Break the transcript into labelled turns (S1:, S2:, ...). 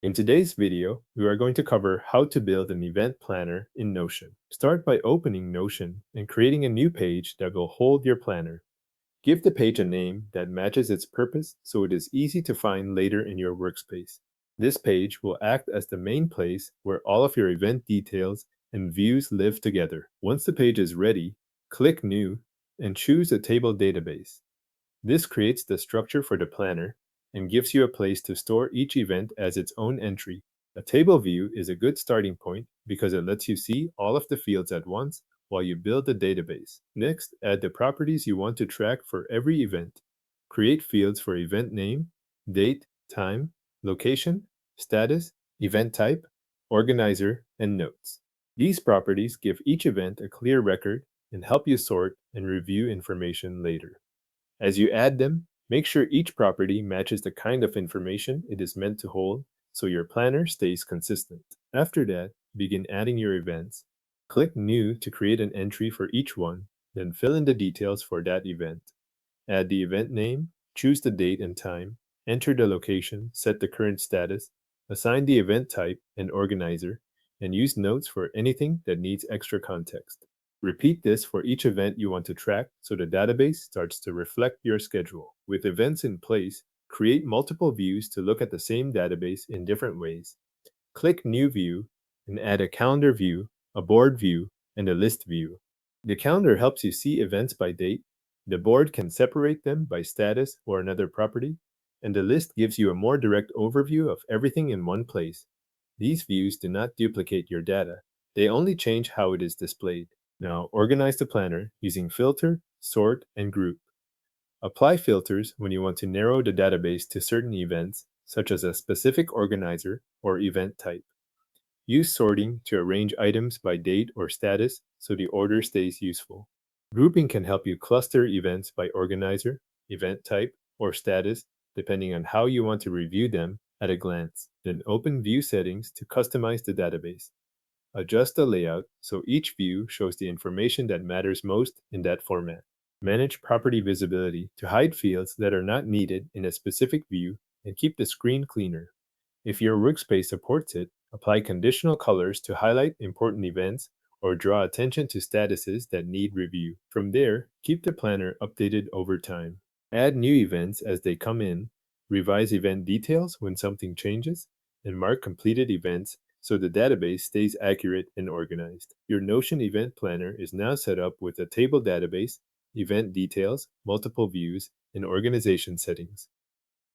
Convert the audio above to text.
S1: In today's video, we are going to cover how to build an event planner in Notion. Start by opening Notion and creating a new page that will hold your planner. Give the page a name that matches its purpose so it is easy to find later in your workspace. This page will act as the main place where all of your event details and views live together. Once the page is ready, click New and choose a table database. This creates the structure for the planner and gives you a place to store each event as its own entry. A table view is a good starting point because it lets you see all of the fields at once while you build the database. Next, add the properties you want to track for every event. Create fields for event name, date, time, location, status, event type, organizer, and notes. These properties give each event a clear record and help you sort and review information later. As you add them, make sure each property matches the kind of information it is meant to hold so your planner stays consistent. After that, begin adding your events. Click New to create an entry for each one, then fill in the details for that event. Add the event name, choose the date and time, enter the location, set the current status, assign the event type and organizer, and use notes for anything that needs extra context. Repeat this for each event you want to track so the database starts to reflect your schedule. With events in place, create multiple views to look at the same database in different ways. Click New View and add a calendar view, a board view, and a list view. The calendar helps you see events by date, the board can separate them by status or another property, and the list gives you a more direct overview of everything in one place. These views do not duplicate your data, they only change how it is displayed. Now, organize the planner using Filter, Sort, and Group. Apply filters when you want to narrow the database to certain events, such as a specific organizer or event type. Use sorting to arrange items by date or status so the order stays useful. Grouping can help you cluster events by organizer, event type, or status, depending on how you want to review them at a glance. Then open View Settings to customize the database. Adjust the layout so each view shows the information that matters most in that format. Manage property visibility to hide fields that are not needed in a specific view and keep the screen cleaner. If your workspace supports it, apply conditional colors to highlight important events or draw attention to statuses that need review. From there, keep the planner updated over time. Add new events as they come in, revise event details when something changes, and mark completed events so the database stays accurate and organized. Your Notion event planner is now set up with a table database, event details, multiple views, and organization settings.